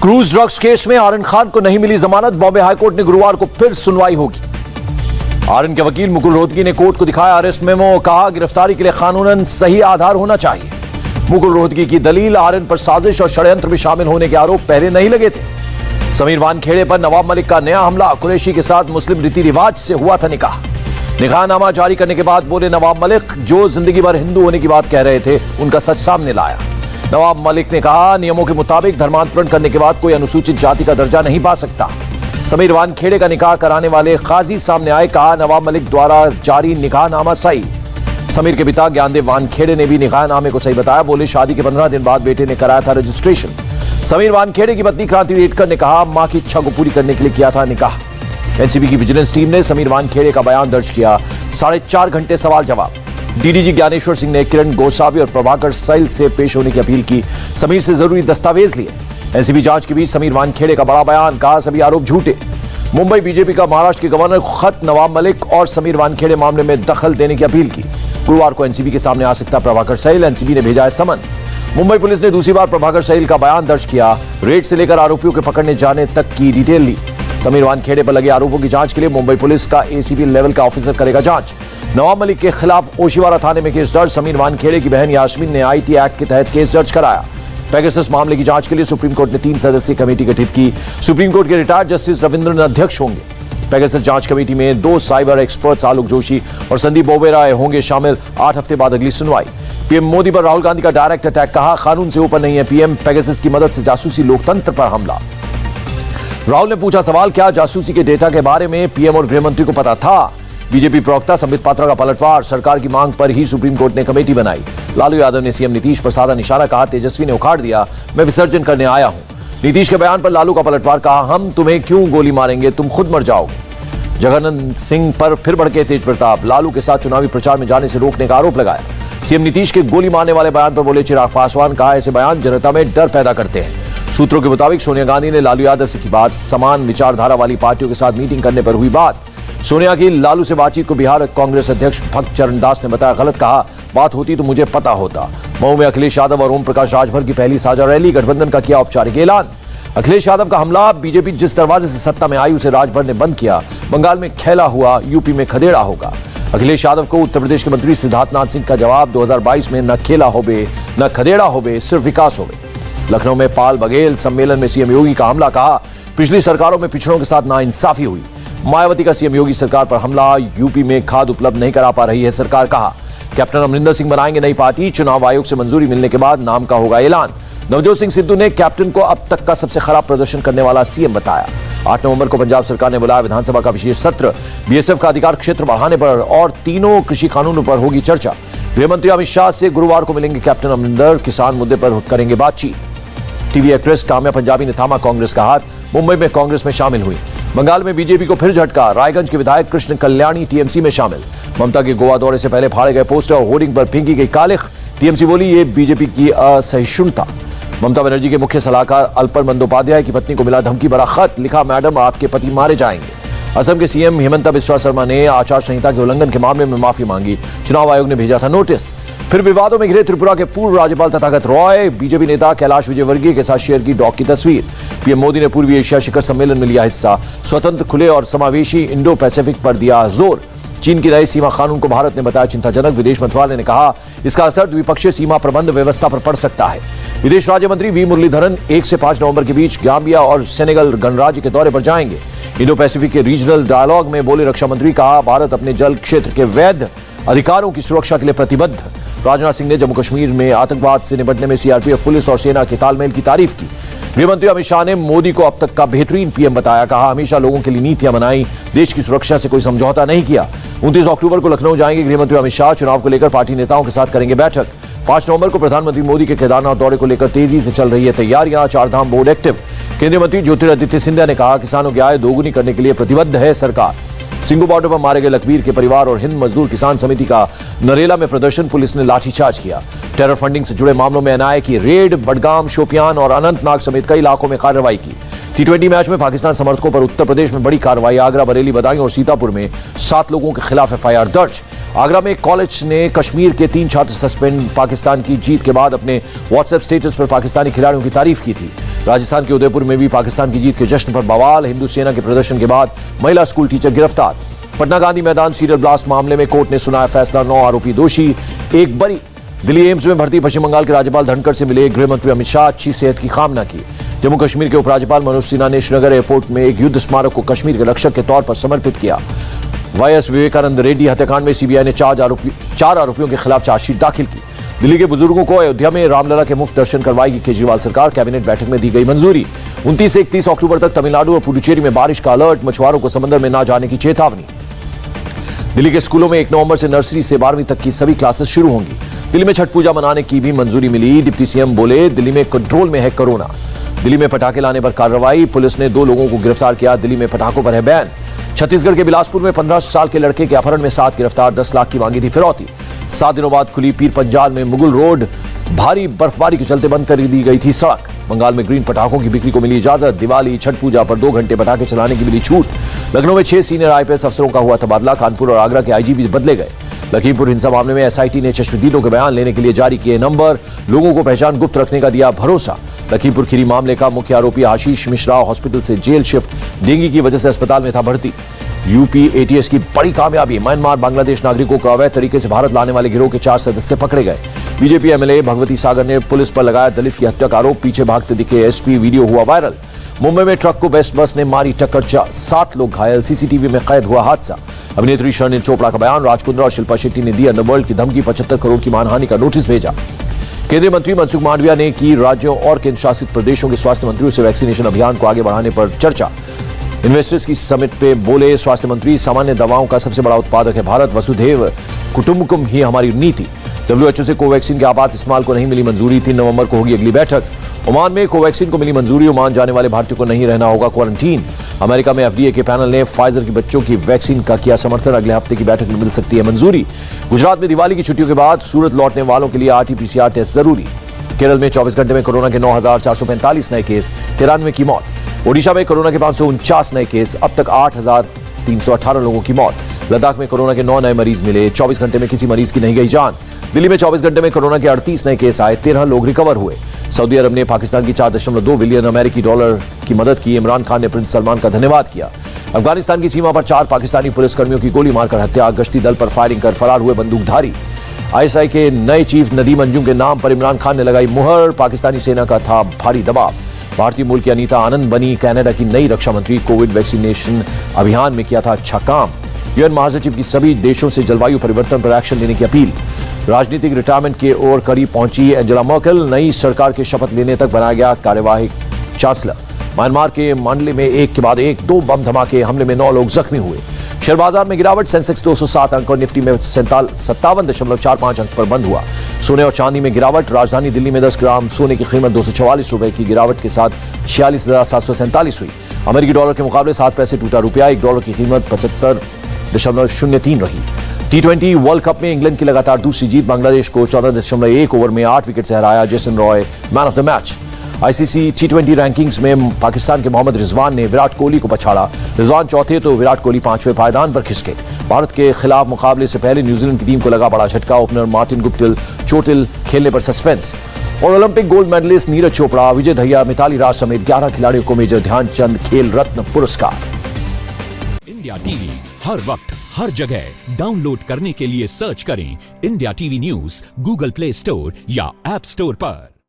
Cruise drugs case में आर्यन खान को नहीं मिली जमानत। बॉम्बे हाईकोर्ट ने गुरुवार को फिर सुनवाई होगी। आर्यन के वकील मुकुल रोहतगी ने कोर्ट को दिखाया अरेस्ट मेमो। कहा गिरफ्तारी के लिए कानूनन सही आधार होना चाहिए। मुकुल रोहतगी की दलील, आर्यन पर साजिश और षड्यंत्र में शामिल होने के आरोप पहले नहीं लगे थे। समीर वानखेड़े पर नवाब मलिक का नया हमला। कुरैशी के साथ मुस्लिम रीति रिवाज से हुआ था निकाह। निकाहनामा जारी करने के बाद बोले नवाब मलिक, जो जिंदगी भर हिंदू होने की बात कह रहे थे उनका सच सामने लाया। नवाब मलिक ने कहा, नियमों के मुताबिक धर्मांतरण करने के बाद कोई अनुसूचित जाति का दर्जा नहीं पा सकता। समीर वानखेड़े का निकाह कराने वाले काजी सामने आए। कहा, नवाब मलिक द्वारा जारी निकाहनामा सही। समीर के पिता ज्ञानदेव वानखेड़े ने भी निकाहनामे को सही बताया। बोले, शादी के 15 दिन बाद बेटे ने कराया था रजिस्ट्रेशन। समीर वानखेड़े की पत्नी क्रांति रेडकर ने कहा, मां की इच्छा को पूरी करने के लिए किया था निकाह। एनसीबी की विजिलेंस टीम ने समीर वानखेड़े का बयान दर्ज किया। 4.5 घंटे सवाल जवाब। डीडीजी ज्ञानेश्वर सिंह ने किरण गोसावी और प्रभाकर सैल से पेश होने की अपील की। समीर से जरूरी दस्तावेज लिए। एनसीबी जांच के बीच समीर वानखेड़े का बड़ा बयान। कहा, सभी आरोप झूठे। मुंबई बीजेपी का महाराष्ट्र के गवर्नर को खत। नवाब मलिक और समीर वानखेड़े मामले में दखल देने की अपील की। गुरुवार को एनसीबी के सामने आ सकता प्रभाकर सैल। एनसीबी ने भेजा है समन। मुंबई पुलिस ने दूसरी बार प्रभाकर सैल का बयान दर्ज किया। रेड से लेकर आरोपियों के पकड़ने जाने तक की डिटेल ली। समीर वानखेड़े पर लगे आरोपों की जांच के लिए मुंबई पुलिस का एसीपी लेवल का ऑफिसर करेगा जांच। नवाब मलिक के खिलाफ ओशिवारा थाने में केस दर्ज। समीर वानखेड़े की बहन यास्मीन ने आईटी एक्ट के तहत केस दर्ज कराया। पेगासस मामले की जांच के लिए सुप्रीम कोर्ट ने 3 सदस्यीय कमेटी गठित की। सुप्रीम कोर्ट के रिटायर्ड जस्टिस रविंद्रन अध्यक्ष होंगे। पेगासस जांच कमेटी में 2 साइबर एक्सपर्ट्स आलोक जोशी और संदीप बोबेराय होंगे शामिल। 8 हफ्ते बाद अगली सुनवाई। पीएम मोदी पर राहुल गांधी का डायरेक्ट अटैक। कहा, कानून से ऊपर नहीं है पीएम। पेगासस की मदद से जासूसी लोकतंत्र पर हमला। राहुल ने पूछा सवाल, क्या जासूसी के डेटा के बारे में पीएम और गृहमंत्री को पता था? बीजेपी प्रवक्ता संबित पात्रा का पलटवार। सरकार की मांग पर ही सुप्रीम कोर्ट ने कमेटी बनाई। लालू यादव ने सीएम नीतीश पर साधा निशाना। कहा, तेजस्वी ने उखाड़ दिया, मैं विसर्जन करने आया हूं। नीतीश के बयान पर लालू का पलटवार। कहा, हम तुम्हें क्यों गोली मारेंगे, तुम खुद मर जाओगे। जगन्नाथ सिंह पर फिर भड़के तेज प्रताप। लालू के साथ चुनावी प्रचार में जाने से रोकने का आरोप लगाया। सीएम नीतीश के गोली मारने वाले बयान पर बोले चिराग पासवान। कहा, ऐसे बयान जनता में डर पैदा करते हैं। सूत्रों के मुताबिक सोनिया गांधी ने लालू यादव से की बात। समान विचारधारा वाली पार्टियों के साथ मीटिंग करने पर हुई बात। सोनिया की लालू से बातचीत को बिहार कांग्रेस अध्यक्ष भक्त चरण दास ने बताया गलत। कहा, बात होती तो मुझे पता होता। मऊ में अखिलेश यादव और ओम प्रकाश राजभर की पहली साझा रैली। गठबंधन का किया औपचारिक ऐलान। अखिलेश यादव का हमला। बीजेपी जिस दरवाजे से सत्ता में आई उसे राजभर ने बंद किया। बंगाल में खेला हुआ, यूपी में खदेड़ा होगा। अखिलेश यादव को उत्तर प्रदेश के मंत्री सिद्धार्थनाथ सिंह का जवाब। 2022 में न खेला होबे न खदेड़ा होबे, सिर्फ विकास होबे। लखनऊ में पाल बघेल सम्मेलन में सीएम योगी का हमला। कहा, पिछली सरकारों में पिछड़ों के साथ नाइंसाफी हुई। मायावती का सीएम योगी सरकार पर हमला। यूपी में खाद उपलब्ध नहीं करा पा रही है सरकार। कहा, कैप्टन अमरिंदर सिंह बनाएंगे नई पार्टी। चुनाव आयोग से मंजूरी मिलने के बाद नाम का होगा ऐलान। नवजोत सिंह सिद्धू ने कैप्टन को अब तक का सबसे खराब प्रदर्शन करने वाला सीएम बताया। 8 नवंबर को पंजाब सरकार ने बुलाया विधानसभा का विशेष सत्र। बीएसएफ का अधिकार क्षेत्र बढ़ाने पर और तीनों कृषि कानूनों पर होगी चर्चा। गृहमंत्री अमित शाह से गुरुवार को मिलेंगे कैप्टन अमरिंदर। किसान मुद्दे पर करेंगे बातचीत। टीवी एक्ट्रेस काम्या पंजाबी ने थामा कांग्रेस का हाथ। मुंबई में कांग्रेस में शामिल हुई। बंगाल में बीजेपी को फिर झटका। रायगंज के विधायक कृष्ण कल्याणी टीएमसी में शामिल। ममता के गोवा दौरे से पहले फाड़े गए पोस्टर और होर्डिंग पर फेंकी गई कालिख। टीएमसी बोली, ये बीजेपी की असहिष्णुता। ममता बनर्जी के मुख्य सलाहकार अल्पर बंदोपाध्याय की पत्नी को मिला धमकी भरा खत। लिखा, मैडम आपके पति मारे जाएंगे। असम के सीएम हिमंता बिस्वा शर्मा ने आचार संहिता के उल्लंघन के मामले में माफी मांगी। चुनाव आयोग ने भेजा था नोटिस। फिर विवादों में घिरे त्रिपुरा के पूर्व राज्यपाल तथागत रॉय। बीजेपी नेता कैलाश विजयवर्गीय के साथ शेयर की डॉग की तस्वीर। पीएम मोदी ने पूर्वी एशिया शिखर सम्मेलन में लिया हिस्सा। स्वतंत्र, खुले और समावेशी इंडो पैसिफिक पर दिया जोर। चीन की नए सीमा कानून को भारत ने बताया चिंताजनक। विदेश मंत्रालय ने कहा, इसका असर द्विपक्षीय सीमा प्रबंध व्यवस्था पर पड़ सकता है। विदेश राज्य मंत्री वी मुरलीधरन 1 से 5 नवंबर के बीच गाम्बिया और सेनेगल गणराज्य के दौरे पर जाएंगे। इंडो पैसिफिक के रीजनल डायलॉग में बोले रक्षा मंत्री। कहा, भारत अपने जल क्षेत्र के वैध अधिकारों की सुरक्षा के लिए प्रतिबद्ध। राजनाथ सिंह ने जम्मू कश्मीर में आतंकवाद से निपटने में सीआरपीएफ, पुलिस और सेना के तालमेल की तारीफ की। गृहमंत्री अमित शाह ने मोदी को अब तक का बेहतरीन पीएम बताया। कहा, हमेशा लोगों के लिए नीतियां बनाई, देश की सुरक्षा से कोई समझौता नहीं किया। 29 अक्टूबर को लखनऊ जाएंगे गृहमंत्री अमित शाह। चुनाव को लेकर पार्टी नेताओं के साथ करेंगे बैठक। 5 नवंबर को प्रधानमंत्री मोदी के केदारनाथ दौरे को लेकर तेजी से चल रही है तैयारियां। 4 धाम बोर्ड एक्टिव। केंद्रीय मंत्री ज्योतिरादित्य सिंधिया ने कहा, किसानों की आय दोगुनी करने के लिए प्रतिबद्ध है सरकार। सिंगू बॉर्डर पर मारे गए लखबीर के परिवार और हिंद मजदूर किसान समिति का नरेला में प्रदर्शन। पुलिस ने लाठीचार्ज किया। टेरर फंडिंग से जुड़े मामलों में एनआईए की रेड। बडगाम, शोपियान और अनंतनाग समेत कई इलाकों में कार्रवाई की। T20 मैच में पाकिस्तान समर्थकों पर उत्तर प्रदेश में बड़ी कार्रवाई। आगरा, बरेली, बदायूं और सीतापुर में 7 लोगों के खिलाफ एफआईआर दर्ज। आगरा में एक कॉलेज ने कश्मीर के 3 छात्र सस्पेंड। पाकिस्तान की जीत के बाद अपने व्हाट्सएप स्टेटस पर पाकिस्तानी खिलाड़ियों की तारीफ की थी। राजस्थान के उदयपुर में भी पाकिस्तान की जीत के जश्न पर बवाल। हिंदू सेना के प्रदर्शन के बाद महिला स्कूल टीचर गिरफ्तार। पटना गांधी मैदान सीरियल ब्लास्ट मामले में कोर्ट ने सुनाया फैसला, 9 आरोपी दोषी, एक बरी। दिल्ली एम्स में भर्ती पश्चिम बंगाल के राज्यपाल धनखड़ से मिले गृह मंत्री अमित शाह, अच्छी सेहत की कामना की। जम्मू कश्मीर के उपराज्यपाल मनोज सिन्हा ने श्रीनगर एयरपोर्ट में एक युद्ध स्मारक को कश्मीर के रक्षक के तौर पर समर्पित किया। वाईएस विवेकानंद रेड्डी हत्याकांड में सीबीआई ने 4 आरोपियों के खिलाफ चार्जशीट दाखिल की। दिल्ली के बुजुर्गों को अयोध्या में रामलला के मुफ्त दर्शन करवाएगी केजरीवाल सरकार, कैबिनेट बैठक में दी गई मंजूरी। 29 से 31 अक्टूबर तक तमिलनाडु और पुडुचेरी में बारिश का अलर्ट, मछुआरों को समंदर में न जाने की चेतावनी। दिल्ली के स्कूलों में 1 नवंबर से नर्सरी से 12वीं तक की सभी क्लासेस शुरू होंगी। दिल्ली में छठ पूजा मनाने की भी मंजूरी मिली। डिप्टी सीएम बोले, दिल्ली में कंट्रोल में है कोरोना। दिल्ली में पटाखे लाने पर कार्रवाई, पुलिस ने 2 लोगों को गिरफ्तार किया। दिल्ली में पटाखों पर है बैन। छत्तीसगढ़ के बिलासपुर में 15 साल के लड़के के अपहरण में 7 गिरफ्तार, 10 लाख की मांगी थी फिरौती। 7 दिनों बाद खुली पीर पंजाल में मुगल रोड, भारी बर्फबारी के चलते बंद कर दी गई थी सड़क। बंगाल में ग्रीन पटाखों की बिक्री को मिली इजाजत। दिवाली छठ पूजा पर 2 घंटे पटाखे चलाने की मिली छूट। लखनऊ में 6 सीनियर आईपीएस अफसरों का हुआ तबादला। कानपुर और आगरा के आईजीपी बदले गए। लखीमपुर हिंसा मामले में एसआईटी ने चश्मदीदों के बयान लेने के लिए जारी किए नंबर, लोगों को पहचान गुप्त रखने का दिया भरोसा। लखीमपुर खीरी मामले का मुख्य आरोपी आशीष मिश्रा हॉस्पिटल से जेल शिफ्ट, डेंगू की वजह से अस्पताल में था भर्ती। यूपी एटीएस की बड़ी कामयाबी, म्यांमार बांग्लादेश नागरिकों को अवैध तरीके से भारत लाने वाले गिरोह के 4 सदस्य पकड़े गए। बीजेपी एमएलए भगवती सागर ने पुलिस पर लगाया दलित की हत्या का आरोप, पीछे भागते दिखे एसपी, वीडियो हुआ वायरल। मुंबई में ट्रक को बेस्ट बस ने मारी टक्कर, 7 लोग घायल, सीसीटीवी में कैद हुआ हादसा। अभिनेत्री शर्लिन चोपड़ा का बयान, राज कुंद्रा और शिल्पा शेट्टी ने दी अंडरवर्ल्ड की धमकी, 75 करोड़ की मानहानि का नोटिस भेजा। केंद्रीय मंत्री मनसुख मांडविया ने की राज्यों और केंद्र शासित प्रदेशों के स्वास्थ्य मंत्रियों से वैक्सीनेशन अभियान को आगे बढ़ाने पर चर्चा। इन्वेस्टर्स की समिट पे बोले स्वास्थ्य मंत्री, सामान्य दवाओं का सबसे बड़ा उत्पादक है भारत, वसुधैव कुटुंबकम ही हमारी नीति। डब्ल्यूएचओ से कोवैक्सीन के आपात इस्तेमाल को नहीं मिली मंजूरी, 3 नवंबर को होगी अगली बैठक। ओमान में कोवैक्सीन को मिली मंजूरी, ओमान जाने वाले भारतीयों को नहीं रहना होगा क्वारंटीन। अमेरिका में एफडीए के पैनल ने फाइजर की बच्चों की वैक्सीन का किया समर्थन, अगले हफ्ते की बैठक में मिल सकती है मंजूरी। गुजरात में दिवाली की छुट्टियों के बाद सूरत लौटने वालों के लिए आरटीपीसीआर टेस्ट जरूरी। केरल में 24 घंटे में कोरोना के 9,445 नए केस, 93 की मौत। ओडिशा में कोरोना के 549 नए केस, अब तक 8,318 लोगों की मौत। लद्दाख में कोरोना के 9 नए मरीज मिले, 24 घंटे में किसी मरीज की नहीं गई जान। दिल्ली में 24 घंटे में कोरोना के 38 नए केस आए, 13 लोग रिकवर हुए। सऊदी अरब ने पाकिस्तान की 4.2 बिलियन अमेरिकी डॉलर की मदद की। इमरान खान ने प्रिंस सलमान का धन्यवाद किया। अफगानिस्तान की सीमा पर 4 पाकिस्तानी पुलिसकर्मियों की गोली मारकर हत्या, गश्ती दल पर फायरिंग कर फरार हुए बंदूकधारी। आईएसआई के नए चीफ नदीम अंजुम के नाम पर इमरान खान ने लगाई मुहर, पाकिस्तानी सेना का था भारी दबाव। भारतीय मूल की अनीता आनंद बनी कनाडा की नई रक्षा मंत्री, कोविड वैक्सीनेशन अभियान में किया था अच्छा काम। यूएन महासचिव की सभी देशों से जलवायु परिवर्तन पर एक्शन लेने की अपील। राजनीतिक रिटायरमेंट के ओर करीब पहुंची एंजेला मर्केल, नई सरकार के शपथ लेने तक बनाया गया कार्यवाही चांसलर। म्यांमार के मांडले में एक के बाद एक 2 बम धमाके, हमले में 9 लोग जख्मी हुए। शेयर बाजार में गिरावट, सेंसेक्स 207 अंक और निफ्टी में 57.45 अंक पर बंद हुआ। सोने और चांदी में गिरावट, राजधानी दिल्ली में 10 ग्राम सोने की कीमत 244 रुपए की गिरावट के साथ 46,747 हुई। अमेरिकी डॉलर के मुकाबले 7 पैसे टूटा रुपया, $1 की कीमत 75.03 रही। T20 वर्ल्ड कप में इंग्लैंड की लगातार दूसरी जीत, बांग्लादेश को 14.1 ओवर में 8 विकेट से हराया। Jason Roy man of the match. ICC T20 rankings में पाकिस्तान के मोहम्मद रिजवान ने विराट कोहली को पछाड़ा। रिजवान चौथे तो विराट कोहली 5वें पायदान पर खिसके। भारत के खिलाफ मुकाबले से पहले न्यूजीलैंड की टीम को लगा बड़ा झटका, ओपनर मार्टिन गुप्टिल चोटिल, खेलने पर सस्पेंस। और Olympic gold medalist Neeraj Chopra, Vijay Dahiya, Mithali Raj समेत 11 खिलाड़ियों को मेजर ध्यानचंद खेल रत्न पुरस्कार। इंडिया टीवी हर वक्त हर जगह डाउनलोड करने के लिए सर्च करें India TV news Google play store या ऐप स्टोर पर।